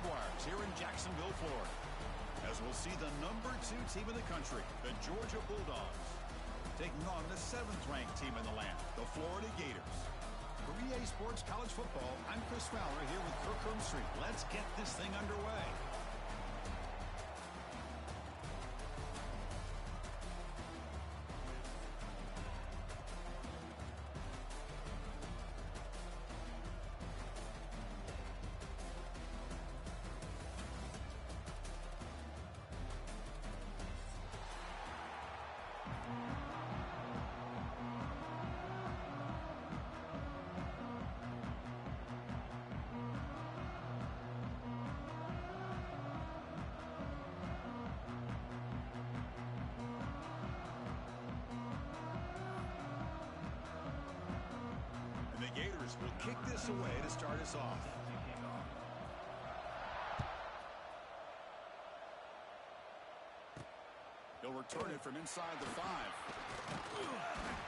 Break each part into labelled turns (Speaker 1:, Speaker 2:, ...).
Speaker 1: Jaguars here in Jacksonville, Florida, as we'll see the #2 team in the country, the Georgia Bulldogs, taking on the 7th-ranked team in the land, the Florida Gators. For EA Sports College Football, I'm Chris Fowler here with Kirk Herbstreit. Let's get this thing underway. The Gators will kick this away to start us off. He'll return it from inside the 5.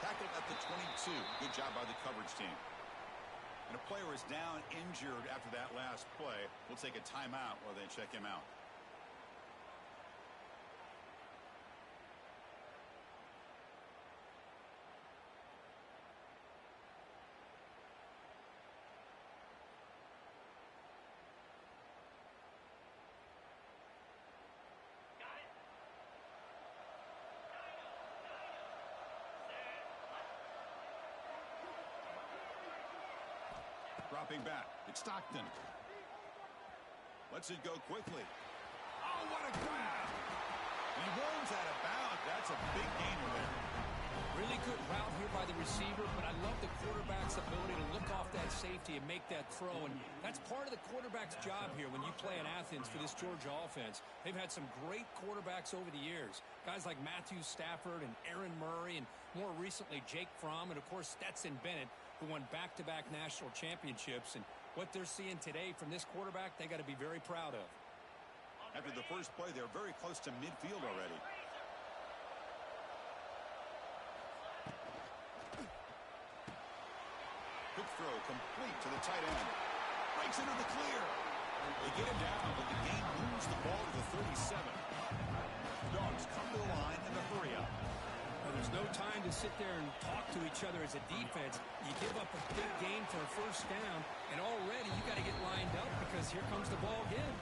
Speaker 1: Tackled at the 22. Good job by the coverage team. And a player is down injured after that last play. We'll take a timeout while they check him out. Dropping back. It's Stockton. Lets it go quickly. Oh, what a grab! He rolls out of bounds. That's a big gainer there.
Speaker 2: Really good route here by the receiver, but I love the quarterback's ability to look off that safety and make that throw. And that's part of the quarterback's job here when you play in Athens for this Georgia offense. They've had some great quarterbacks over the years. Guys like Matthew Stafford and Aaron Murray, and more recently Jake Fromm, and of course Stetson Bennett, who won back-to-back national championships. And what they're seeing today from this quarterback, they got to be very proud of.
Speaker 1: After the first play, they're very close to midfield already. Quick throw complete to the tight end. Breaks into the clear. They get him down, but the game moves the ball to the 37. Dogs come to the line in a hurry up.
Speaker 2: Well, there's no time to sit there and talk to each other as a defense. You give up a big gain for a first down, and already you got to get lined up because here comes the ball again.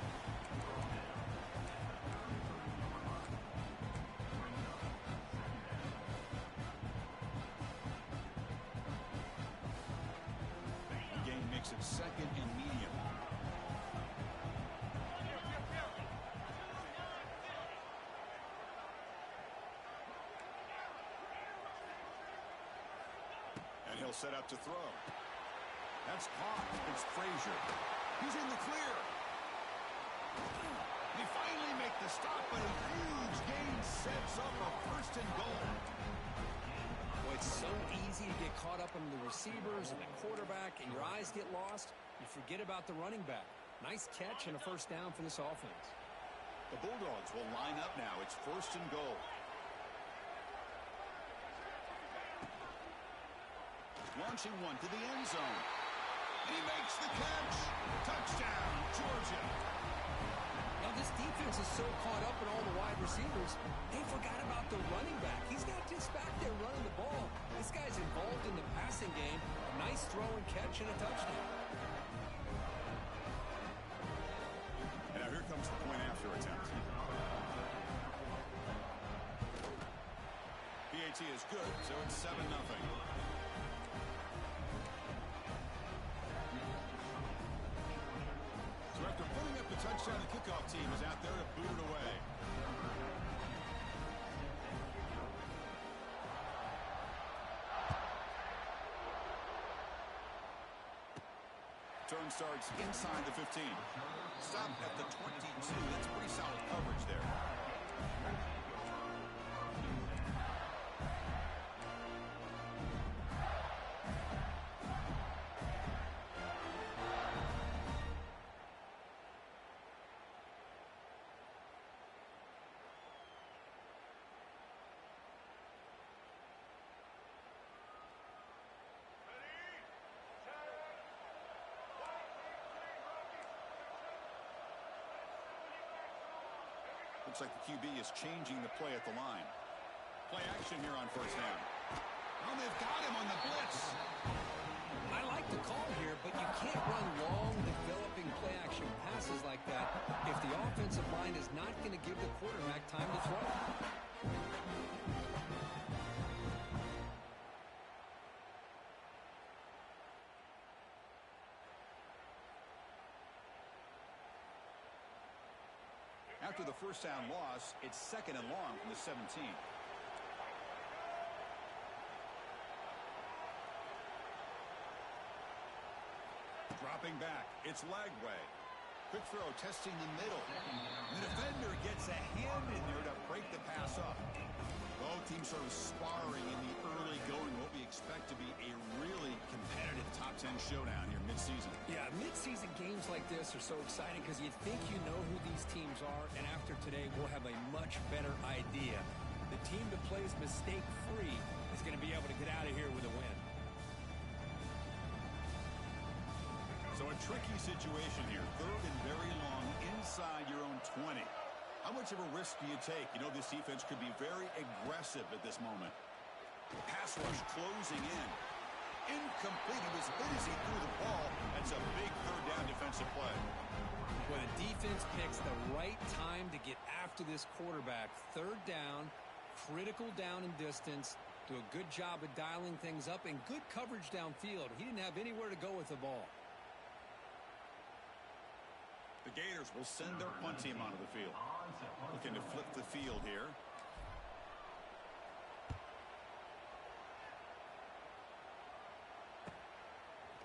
Speaker 1: Game makes it 2nd and medium. And he'll set up to throw. That's caught. It's Frazier. He's in the clear. They finally make the stop, but a huge gain sets up a 1st and goal.
Speaker 2: Well, it's so easy to get caught up in the receivers and the quarterback, and your eyes get lost. You forget about the running back. Nice catch and a 1st down for this offense.
Speaker 1: The Bulldogs will line up now. It's 1st and goal. Launching one to the end zone. He makes the catch. Touchdown, Georgia.
Speaker 2: Now, this defense is so caught up in all the wide receivers, they forgot about the running back. He's not just back there running the ball. This guy's involved in the passing game. A nice throw and catch and a touchdown.
Speaker 1: And now here comes the point after attempt. PAT is good, so it's 7-0. So after putting up the touchdown, the kickoff team is out there to boot it away. Turn starts inside the 15. Stop at the 22. That's pretty solid coverage there. Looks like the QB is changing the play at the line. Play action here on first down. Oh, they've got him on the blitz.
Speaker 2: I like the call here, but you can't run long, developing play-action passes like that if the offensive line is not going to give the quarterback time to throw.
Speaker 1: After the first down loss, it's 2nd and long from the 17. Dropping back, it's Lagway. Quick throw, testing the middle. The defender gets a hand in there to break the pass up. Both teams sort of sparring in the early going, what we expect to be a really competitive top 10 showdown here mid-season.
Speaker 2: Yeah, mid-season games like this are so exciting because you think you know who these teams are, and after today, we'll have a much better idea. The team that plays mistake-free is going to be able to get out of here with a win.
Speaker 1: So a tricky situation here. 3rd and very long inside your own 20. How much of a risk do you take? You know this defense could be very aggressive at this moment. Pass rush closing in. Incomplete. He was hit as he threw the ball. That's a big 3rd down defensive play.
Speaker 2: When the defense picks the right time to get after this quarterback, 3rd down, critical down and distance, do a good job of dialing things up, and good coverage downfield. He didn't have anywhere to go with the ball.
Speaker 1: The Gators will send their punt team onto the field. Looking to flip the field here.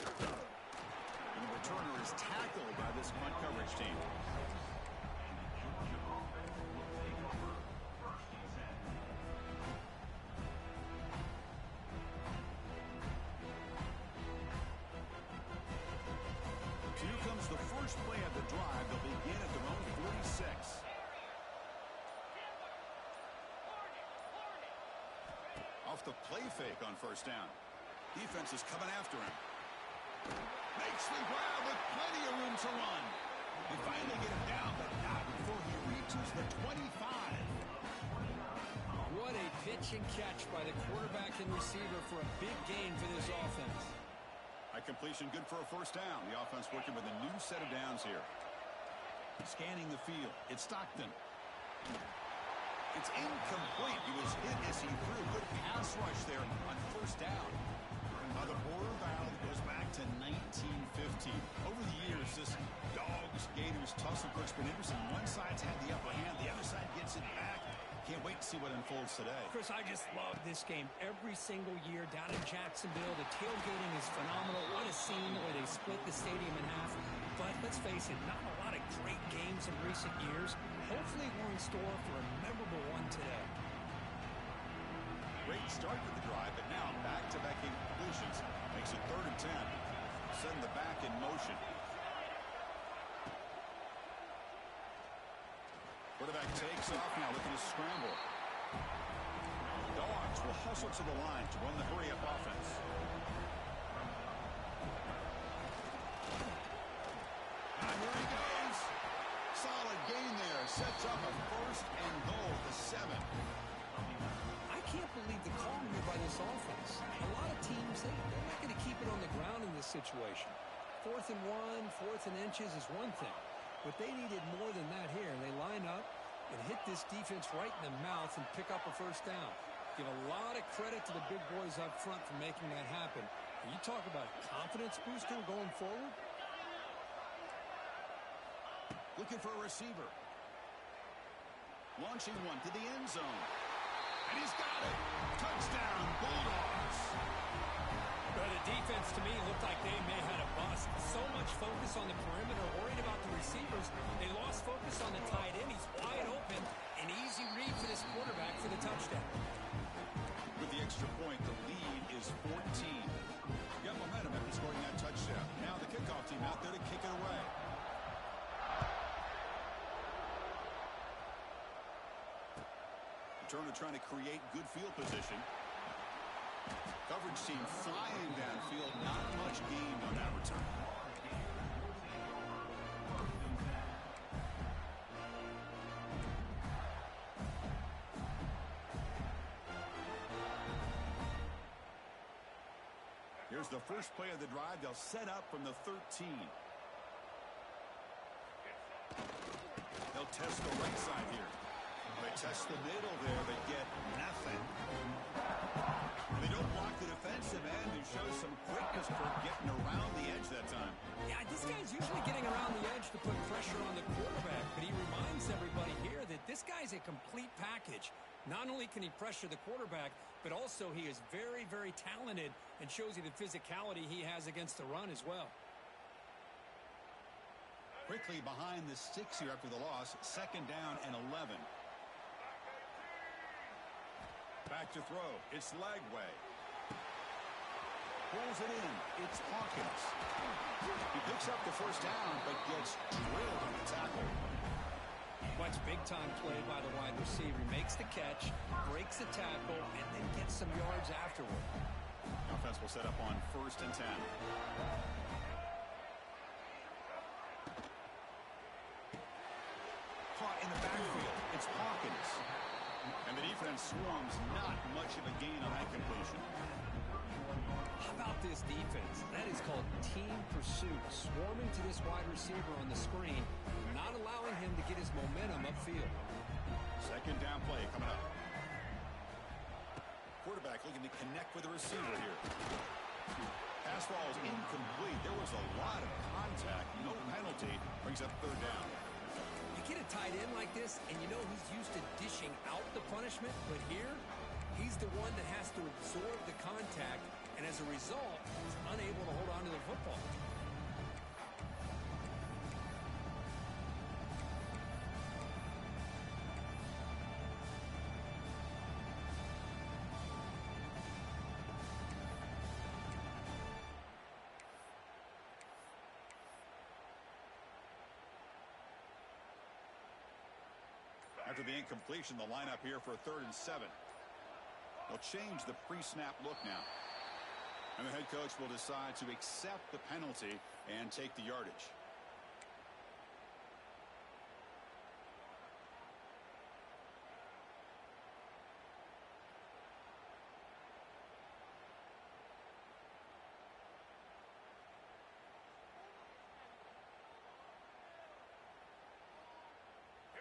Speaker 1: And the returner is tackled by this punt coverage team. So here comes the first play of the drive. They'll begin at their own 46. Off the play fake on first down. Defense is coming after him. Makes the grab with plenty of room to run. They finally get him down, but not before he reaches the 25.
Speaker 2: What a pitch and catch by the quarterback and receiver for a big gain for this offense.
Speaker 1: A completion good for a first down. The offense working with a new set of downs here. Scanning the field. It's Stockton. It's incomplete. He was hit as he threw. Good pass rush there on first down. The border battle goes back to 1915. Over the years, this Dogs-Gators tussle puts been interesting. One side's had the upper hand. The other side gets it back. Can't wait to see what unfolds today.
Speaker 2: Chris, I just love this game every single year down in Jacksonville. The tailgating is phenomenal. What a scene where they split the stadium in half. But let's face it, not a lot of great games in recent years. Hopefully we're in store for a memorable one today.
Speaker 1: Great start to the drive, but now back-to-back completions. Makes it 3rd and 10. Send the back in motion. Quarterback takes off now, looking to scramble. Dogs will hustle to the line to run the hurry-up offense. And here he goes. Solid gain there. Sets up a 1st and goal to 7.
Speaker 2: I can't believe the call here by this offense. A lot of teams, they're not going to keep it on the ground in this situation. 4th and 1, 4th and inches is one thing. But they needed more than that here. They line up and hit this defense right in the mouth and pick up a first down. Give a lot of credit to the big boys up front for making that happen. And you talk about a confidence booster going forward.
Speaker 1: Looking for a receiver. Launching one to the end zone. And he's got it. Touchdown, Bulldogs.
Speaker 2: Well, the defense, to me, looked like they may have had a bust. So much focus on the perimeter, worried about the receivers. They lost focus on the tight end. He's wide open. An easy read for this quarterback for the touchdown.
Speaker 1: With the extra point, the lead is 14. Got momentum after scoring that touchdown. Now the kickoff team out there to kick it away. Turner trying to create good field position. Coverage team flying downfield. Not much gain on that return. Here's the first play of the drive. They'll set up from the 13. They'll test the right side here. They test the middle there, but get nothing. They don't block the defensive end and show some quickness for getting around the edge that time.
Speaker 2: Yeah, this guy's usually getting around the edge to put pressure on the quarterback, but he reminds everybody here that this guy's a complete package. Not only can he pressure the quarterback, but also he is very, very talented and shows you the physicality he has against the run as well.
Speaker 1: Quickly behind the 6 here after the loss, 2nd down and 11. Back to throw. It's Lagway. Pulls it in. It's Hawkins. He picks up the first down, but gets drilled on the tackle.
Speaker 2: Much big-time play by the wide receiver. Makes the catch, breaks the tackle, and then gets some yards afterward.
Speaker 1: The offense will set up on 1st and 10. Caught in the backfield. It's Hawkins. And the defense swarms. Not much of a gain on that completion.
Speaker 2: How about this defense? That is called team pursuit. Swarming to this wide receiver on the screen, not allowing him to get his momentum upfield.
Speaker 1: 2nd down play coming up. Quarterback looking to connect with the receiver here. Pass ball is incomplete. There was a lot of contact. No penalty. Brings up 3rd down.
Speaker 2: You get a tight end like this, and you know he's used to dishing out the punishment, but here, he's the one that has to absorb the contact, and as a result, he's unable to hold on to the football.
Speaker 1: After the incompletion, the lineup here for 3rd and 7. They'll change the pre-snap look now. And the head coach will decide to accept the penalty and take the yardage.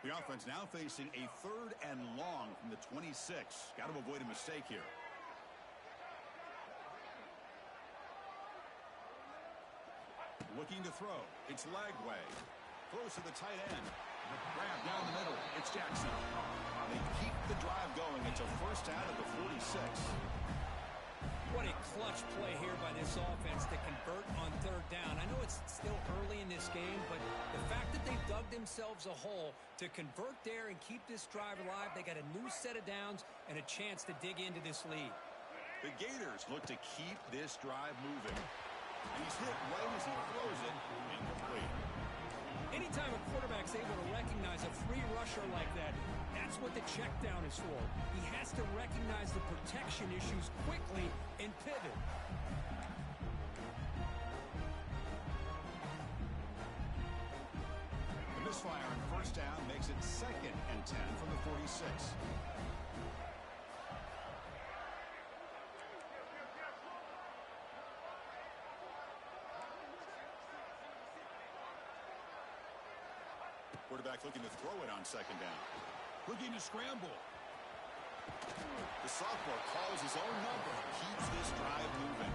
Speaker 1: The offense now facing a 3rd and long from the 26. Got to avoid a mistake here. Looking to throw. It's Lagway. Throws to the tight end. Grab down the middle. It's Jackson. They keep the drive going. It's a 1st down at the 46.
Speaker 2: What a clutch play here by this offense to convert on 3rd down. I know it's still early in this game, but the fact that they've dug themselves a hole to convert there and keep this drive alive, they got a new set of downs and a chance to dig into this lead.
Speaker 1: The Gators look to keep this drive moving. And he's hit right as he throws it. Incomplete.
Speaker 2: Anytime a quarterback's able to recognize a free rusher like that, that's what the check down is for. He has to recognize the protection issues quickly and pivot.
Speaker 1: The misfire on 1st down makes it 2nd and 10 from the 46. Quarterback looking to throw it on 2nd down. Looking to scramble. The sophomore calls his own number and keeps this drive moving.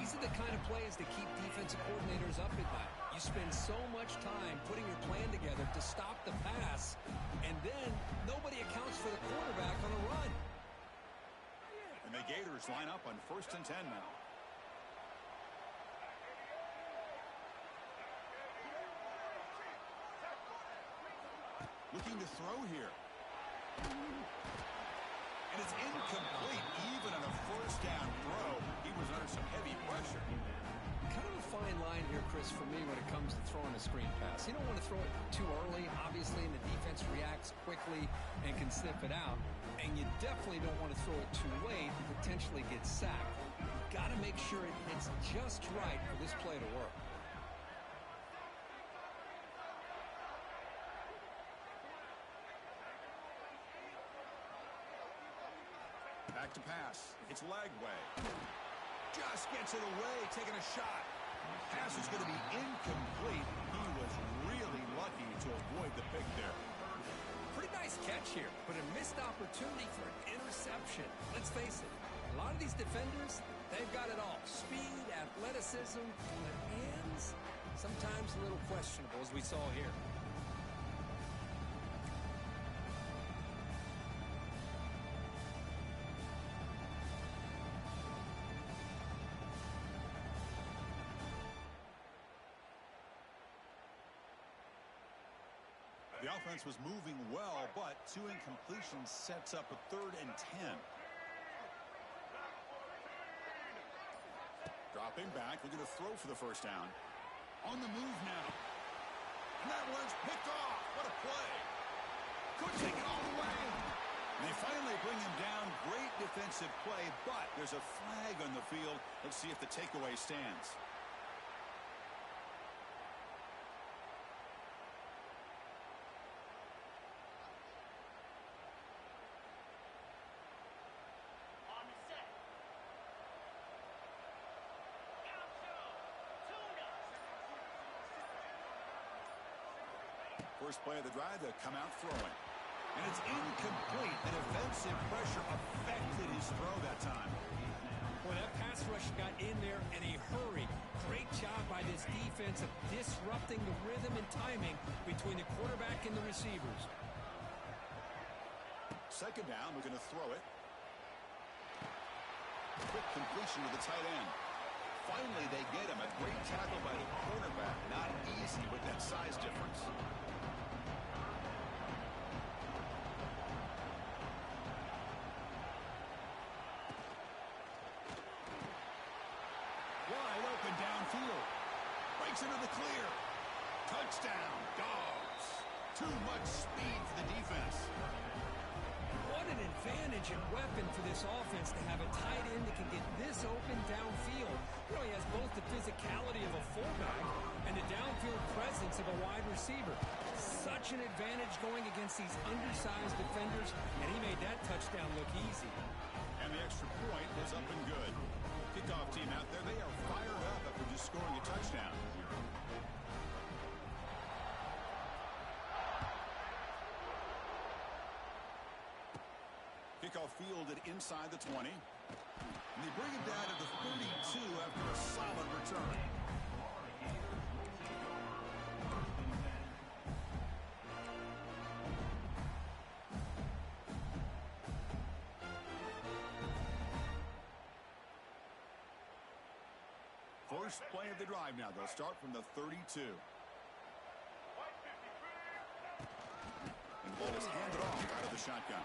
Speaker 2: These are the kind of plays that keep defensive coordinators up at night. You spend so much time putting your plan together to stop the pass, and then nobody accounts for the quarterback on a run.
Speaker 1: And the Gators line up on 1st and 10 now. Looking to throw here. And it's incomplete. Even on a 1st down throw, he was under some heavy pressure.
Speaker 2: Kind of a fine line here, Chris, for me when it comes to throwing a screen pass. You don't want to throw it too early, obviously, and the defense reacts quickly and can sniff it out. And you definitely don't want to throw it too late and potentially get sacked. You've got to make sure it hits just right for this play to work.
Speaker 1: Back to pass. It's Lagway. Just gets it away, taking a shot. Pass is going to be incomplete. He was really lucky to avoid the pick there.
Speaker 2: Pretty nice catch here, but a missed opportunity for an interception. Let's face it, a lot of these defenders, they've got it all. Speed, athleticism, but hands, sometimes a little questionable, as we saw here.
Speaker 1: The offense was moving well, but 2 incompletions sets up a 3rd and 10. Dropping back, looking to throw for the first down. On the move now. And that one's picked off. What a play. Could take it all the way. And they finally bring him down. Great defensive play, but there's a flag on the field. Let's see if the takeaway stands. First play of the drive, they'll come out throwing. And it's incomplete. The defensive pressure affected his throw that time.
Speaker 2: Boy, that pass rush got in there in a hurry. Great job by this defense of disrupting the rhythm and timing between the quarterback and the receivers.
Speaker 1: Second down, we're going to throw it. Quick completion to the tight end. Finally, they get him. A great tackle by the cornerback. Not easy with that size difference. Wide open downfield. Breaks into the clear. Touchdown, Dogs. Too much speed for the defense.
Speaker 2: What an advantage and weapon for this offense to have a tight end that can get this open downfield. Really has both the physicality of a fullback and the downfield presence of a wide receiver. Such an advantage going against these undersized defenders, and he made that touchdown look easy.
Speaker 1: And the extra point was up and good. Kickoff team out there, they are fired up after just scoring a touchdown. Kickoff fielded inside the 20. And they bring it down to the 32 after a solid return. First play of the drive now. They'll start from the 32. And the ball is handed off out of the shotgun.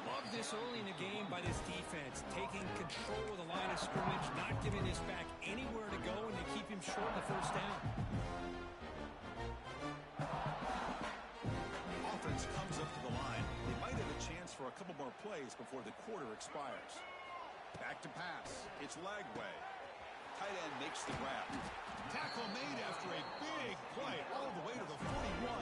Speaker 2: Love this early in the game by this defense, taking control of the line of scrimmage, not giving this back anywhere to go, and to keep him short of the first down.
Speaker 1: Offense comes up to the line. They might have a chance for a couple more plays before the quarter expires. Back to pass. It's Lagway. Tight end makes the grab. Tackle made after a big play all the way to the 41.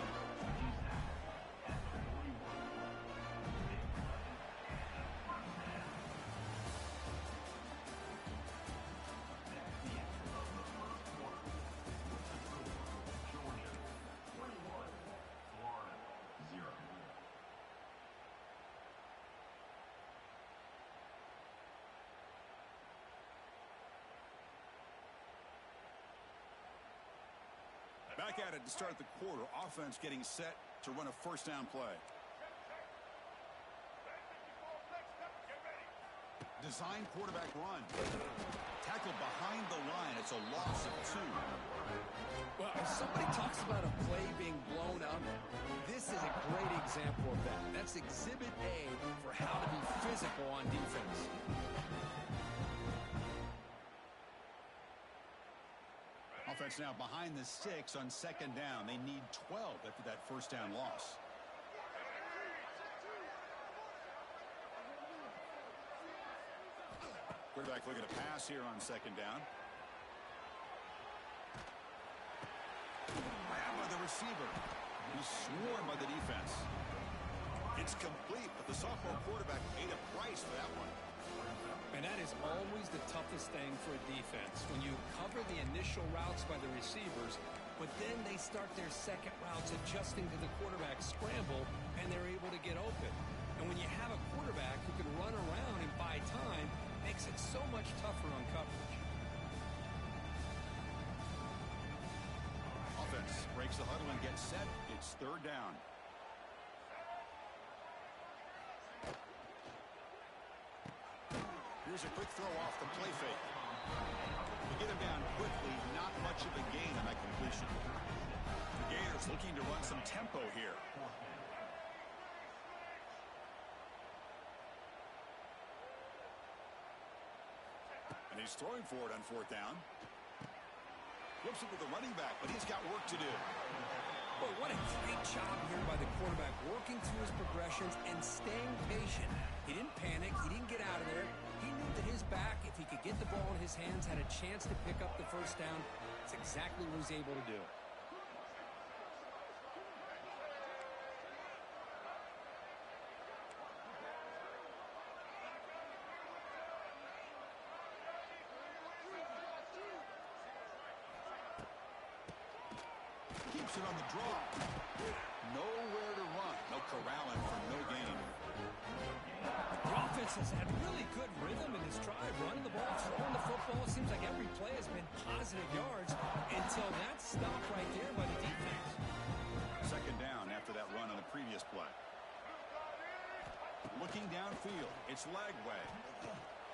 Speaker 1: Back at it to start the quarter. Offense getting set to run a first down play. Design quarterback run. Tackle behind the line. It's a loss of 2.
Speaker 2: Well, if somebody talks about a play being blown up, this is a great example of that. That's exhibit A for how to be physical on defense.
Speaker 1: Offense now behind the 6 on second down. They need 12 after that first down loss. Quarterback looking to pass here on second down. Grabbed by the receiver. He's swarmed by the defense. It's complete, but the sophomore quarterback paid a price for that one.
Speaker 2: And that is always the toughest thing for a defense. When you cover the initial routes by the receivers, but then they start their second routes adjusting to the quarterback's scramble, and they're able to get open. And when you have a quarterback who can run around and buy time, makes it so much tougher on coverage.
Speaker 1: Offense breaks the huddle and gets set. It's third down. Here's a quick throw off the play fake. To get him down quickly, not much of a gain on that completion. The Gators looking to run some tempo here. And he's throwing for it on fourth down. Flips it to the running back, but he's got work to do.
Speaker 2: But what a great job here by the quarterback, working through his progressions and staying patient. He didn't panic. He didn't get out of there. He knew that his back, if he could get the ball in his hands, had a chance to pick up the first down. It's exactly what he's able to do.
Speaker 1: Keeps it on the draw. Nowhere to run. No corralling for no gain.
Speaker 2: The offense has had really good rhythm in this drive. Running the ball, throwing the football. Seems like every play has been positive yards until that stop right there by the defense.
Speaker 1: Second down after that run on the previous play. Looking downfield. It's Lagway.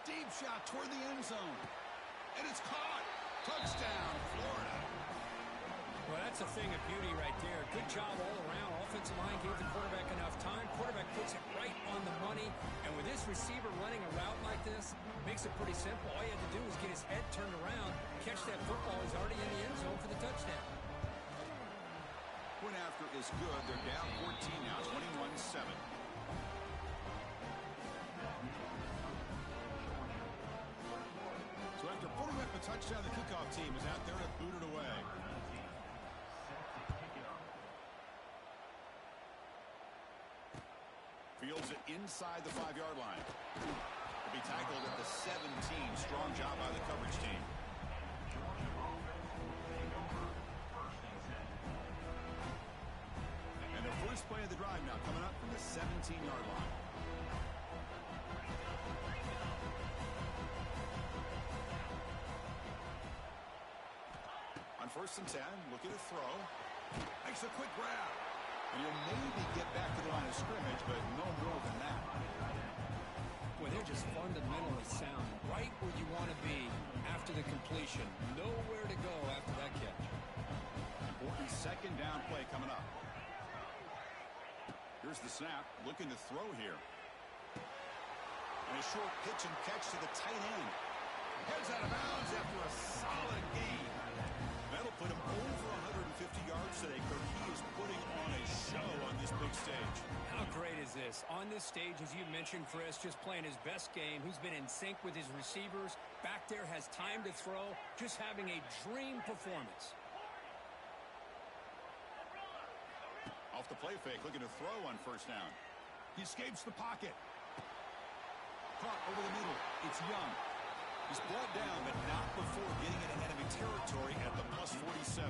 Speaker 1: Deep shot toward the end zone. And it's caught. Touchdown, Florida.
Speaker 2: Well, that's a thing of beauty right there. Good job all around. Offensive line gave the quarterback enough time. Quarterback puts it right on the money. And with this receiver running a route like this, makes it pretty simple. All you had to do was get his head turned around, catch that football. He's already in the end zone for the touchdown.
Speaker 1: Point after is good. They're down 14 now, 21-7. So after putting up a touchdown, the kickoff team is out there to boot it away. Fields it inside the 5-yard line. To be tackled at the 17. Strong job by the coverage team. And their first play of the drive now coming up from the 17-yard line. On 1st and 10, looking to throw. Makes a quick grab. And he'll maybe get back to the line of scrimmage, but no more than that.
Speaker 2: Well, they're just fundamentally sound. Right where you want to be after the completion. Nowhere to go after that catch.
Speaker 1: Important second down play coming up. Here's the snap. Looking to throw here. And a short pitch and catch to the tight end. Heads out of bounds after a solid gain. That'll put him over 150 yards today. Kirk, he is putting on a show on this big stage.
Speaker 2: How great is this? On this stage, as you mentioned, Chris, just playing his best game. He's been in sync with his receivers. Back there, has time to throw. Just having a dream performance.
Speaker 1: Off the play fake, looking to throw on 1st down. He escapes the pocket. Caught over the middle. It's Young. He's brought down, but not before getting into enemy territory at the +47.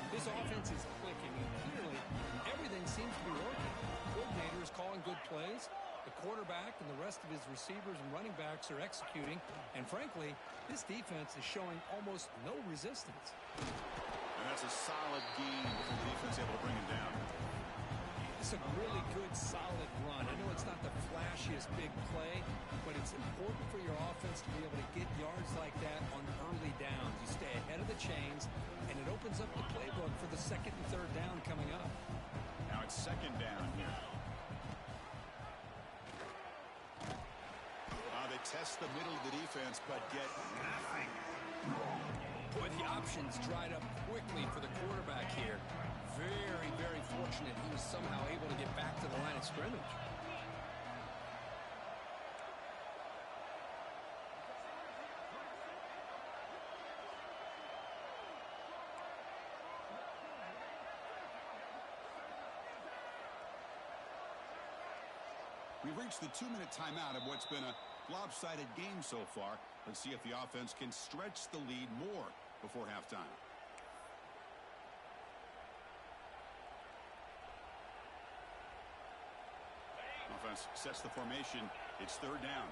Speaker 2: This offense is clicking, and clearly everything seems to be working. The coordinator is calling good plays. The quarterback and the rest of his receivers and running backs are executing. And frankly, this defense is showing almost no resistance.
Speaker 1: And that's a solid gain before the defense able to bring him down.
Speaker 2: It's a really good, solid run. I know it's not the flashiest big play, but it's important for your offense to be able to get yards like that on early downs. You stay ahead of the chains, and it opens up the playbook for the 2nd and 3rd down coming up.
Speaker 1: Now it's 2nd down here. They test the middle of the defense, but get nothing.
Speaker 2: Boy, the options dried up quickly for the quarterback here. Very, very fortunate he was somehow able to get back to the line of scrimmage.
Speaker 1: We've reached the 2-minute timeout of what's been a lopsided game so far. Let's see if the offense can stretch the lead more before halftime. Offense sets the formation. It's third down.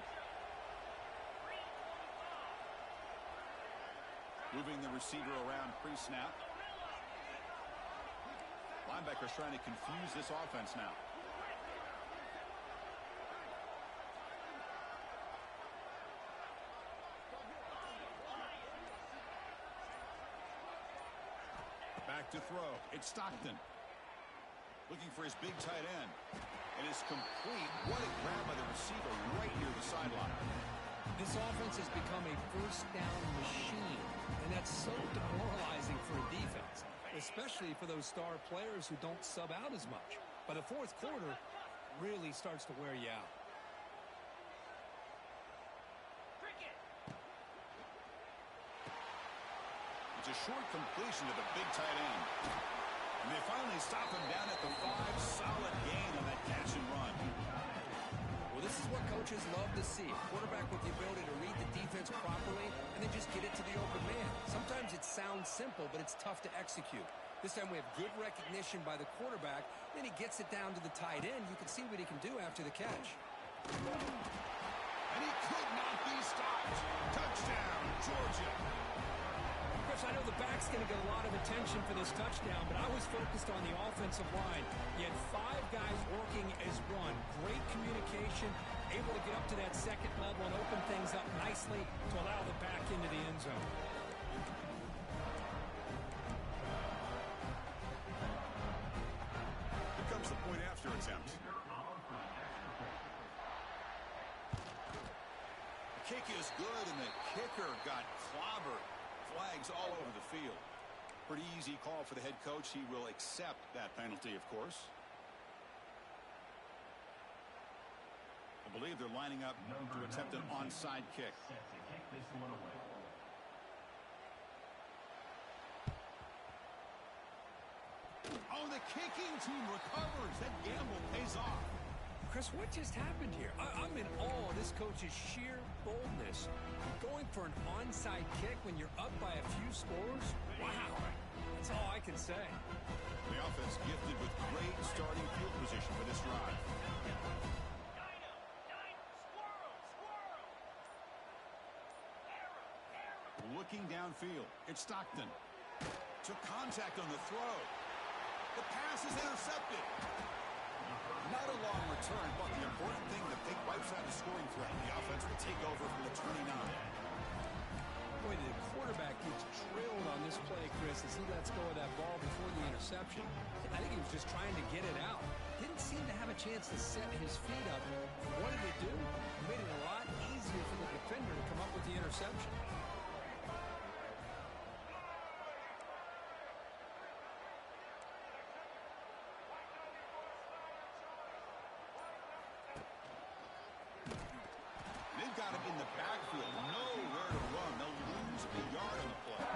Speaker 1: Moving the receiver around pre-snap. Linebackers trying to confuse this offense now. Back to throw. It's Stockton. Looking for his big tight end. And it's complete. What a grab by the receiver right near the sideline.
Speaker 2: This offense has become a first down machine. And that's so demoralizing for a defense, especially for those star players who don't sub out as much. By the fourth quarter, really starts to wear you out.
Speaker 1: It's a short completion to the big tight end. And they finally stop him down at the 5. Solid gain on that catch and run.
Speaker 2: Well, this is what coaches love to see. A quarterback with the ability to read the defense properly and then just get it to the open man. Sometimes it sounds simple, but it's tough to execute. This time we have good recognition by the quarterback. Then he gets it down to the tight end. You can see what he can do after the catch.
Speaker 1: And he could not be stopped. Touchdown, Georgia.
Speaker 2: I know the back's going to get a lot of attention for this touchdown, but I was focused on the offensive line. You had 5 guys working as one. Great communication, able to get up to that second level and open things up nicely to allow the back into the end zone.
Speaker 1: Here comes the point after attempt. The kick is good, and the kicker got clobbered. Flags all over the field. Pretty easy call for the head coach. He will accept that penalty, of course. I believe they're lining up to attempt an onside kick. Oh, the kicking team recovers. That gamble pays off.
Speaker 2: Chris, what just happened here? I'm in awe of this coach's sheer boldness. Going for an onside kick when you're up by a few scores? Wow. That's all I can say.
Speaker 1: The offense gifted with great starting field position for this drive. Looking downfield. It's Stockton. Took contact on the throw. The pass is intercepted. Not a long return, but the important thing, the big wipes out a scoring threat. The offense will take over from the 29.
Speaker 2: Boy, the quarterback gets drilled on this play, Chris, as he lets go of that ball before the interception. I think he was just trying to get it out. Didn't seem to have a chance to set his feet up. What did it do? It made it a lot easier for the defender to come up with the interception.
Speaker 1: Got him in the backfield. Nowhere to run. They'll lose a yard on the play.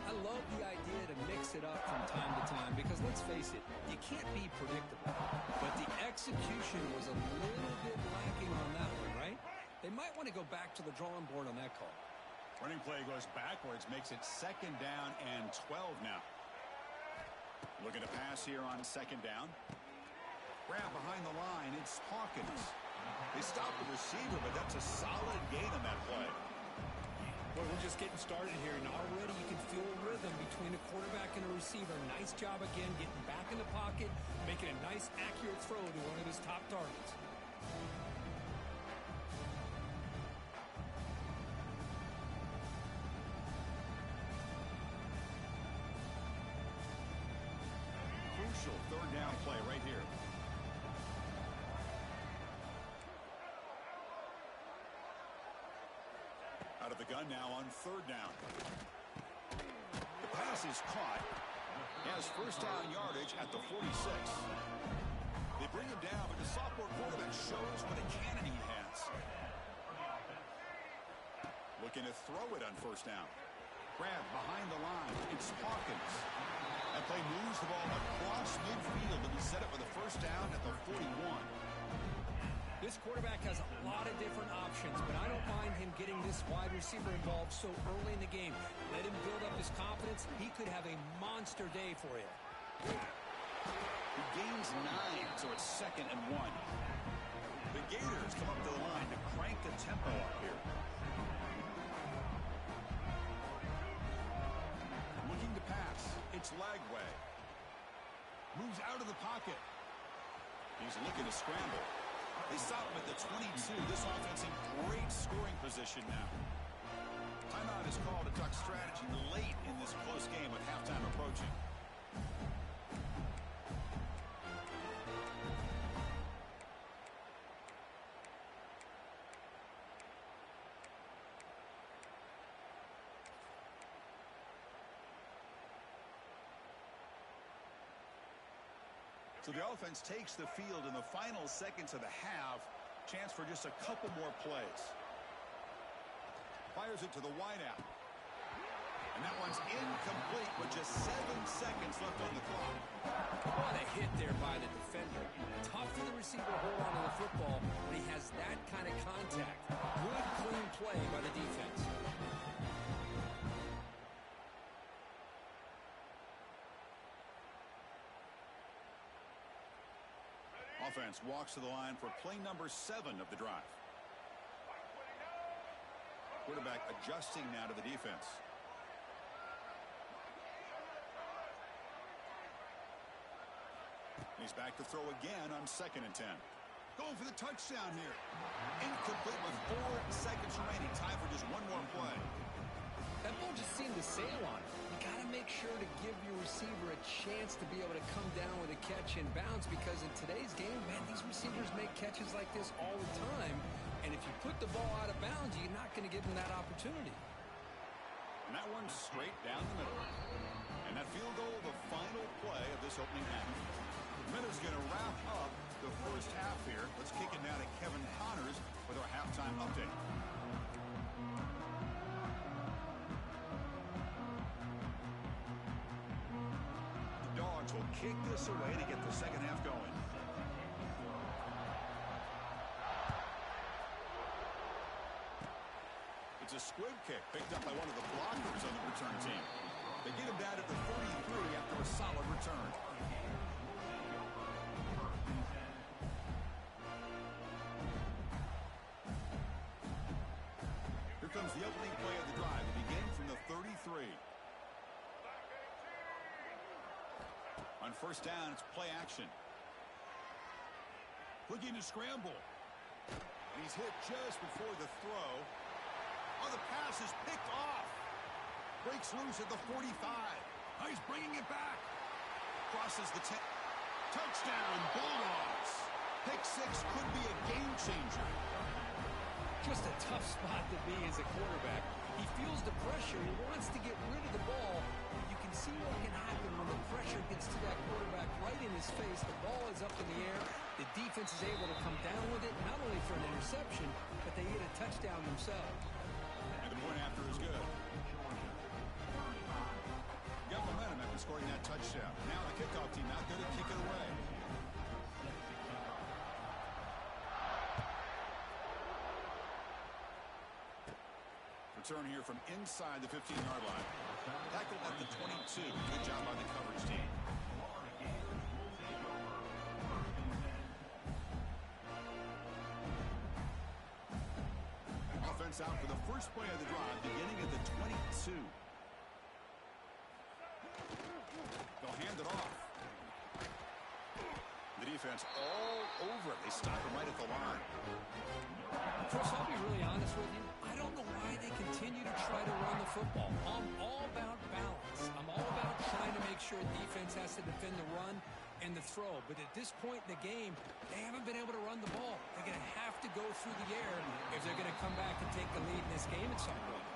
Speaker 2: I love the idea to mix it up from time to time because, let's face it, you can't be predictable. But the execution was a little bit lacking on that one, right? They might want to go back to the drawing board on that call.
Speaker 1: Running play goes backwards, makes it 2nd down and 12 now. Looking to pass here on 2nd down. Grab behind the line. It's Hawkins. They stop the receiver, but that's a solid gain on that play.
Speaker 2: Boy, we're just getting started here, and already you can feel a rhythm between a quarterback and a receiver. Nice job again, getting back in the pocket, making a nice, accurate throw to one of his top targets.
Speaker 1: Crucial 3rd down play right here. Out of the gun now on 3rd down. The pass is caught. He has 1st down yardage at the 46. They bring him down, but the sophomore quarterback shows what a cannon he has. Looking to throw it on 1st down. Grab behind the line. It's Hawkins. That play moves the ball across midfield, and he set it for the 1st down at the 41.
Speaker 2: This quarterback has a lot of different options, but I don't mind him getting this wide receiver involved so early in the game. Let him build up his confidence. He could have a monster day for you.
Speaker 1: He gains 9, so it's 2nd and 1. The Gators come up to the line to crank the tempo up here. Looking to pass. It's Lagway. Moves out of the pocket. He's looking to scramble. They stop him at the 22. This offense in great scoring position now. Timeout is called to talk strategy late in this close game with halftime approaching. So the offense takes the field in the final seconds of the half. Chance for just a couple more plays. Fires it to the wideout. And that one's incomplete with just 7 seconds left on the clock.
Speaker 2: What a hit there by the defender. Tough for the receiver to hold on to the football when he has that kind of contact. Good, clean play by the defense.
Speaker 1: Offense walks to the line for play number 7 of the drive. Quarterback adjusting now to the defense. He's back to throw again on 2nd and 10. Going for the touchdown here. Incomplete with 4 seconds remaining. Time for just one more play.
Speaker 2: That ball just seemed to sail on it. You got to make sure to give your receiver a chance to be able to come down with a catch and bounce, because in today's game, man, these receivers make catches like this all the time. And if you put the ball out of bounds, you're not going to give them that opportunity.
Speaker 1: And that one's straight down the middle. And that field goal, the final play of this opening half. Miller's going to wrap up the first half here. Let's kick it now to Kevin Connors with our halftime update. The Dogs will kick this away to get the second half going. It's a squib kick picked up by one of the blockers on the return team. They get him down at the 43 after a solid return. Here comes the opening play of the drive. It begins from the 33. On first down, it's play action. Looking to scramble. And he's hit just before the throw. Oh, the pass is picked off. Breaks loose at the 45. Oh, he's bringing it back. Crosses the 10. Touchdown, Bulldogs. Pick 6 could be a game changer.
Speaker 2: Just a tough spot to be as a quarterback. He feels the pressure. He wants to get rid of the ball. You can see what can happen when the pressure gets to that quarterback right in his face. The ball is up in the air. The defense is able to come down with it, not only for an interception, but they get a touchdown themselves.
Speaker 1: And the point after is good. Got momentum after scoring that touchdown. Now the kickoff team out there to kick it away. Return here from inside the 15-yard line. Tackled at the 22. Good job by the coverage team. Offense out for the first play of the drive, beginning at the 22. They'll hand it off. The defense all over it. They stop him right at the line.
Speaker 2: Chris, I'll be really honest with you. I don't know why they continue to try to run the football. I'm all about balance. I'm all about trying to make sure defense has to defend the run and the throw. But at this point in the game, they haven't been able to run the ball. They're going to have to go through the air if they're going to come back and take the lead in this game at some point.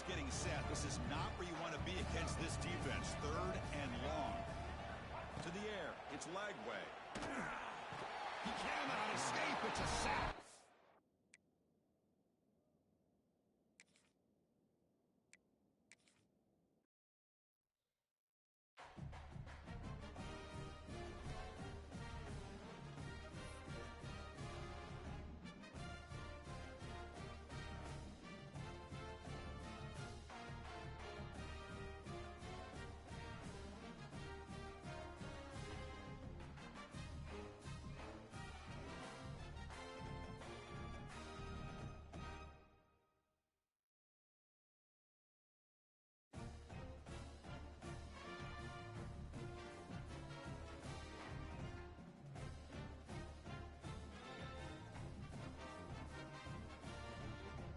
Speaker 2: Getting set. This is not where you want to be against this defense. 3rd and long. To the air. It's Lagway. He cannot escape. It's a sack.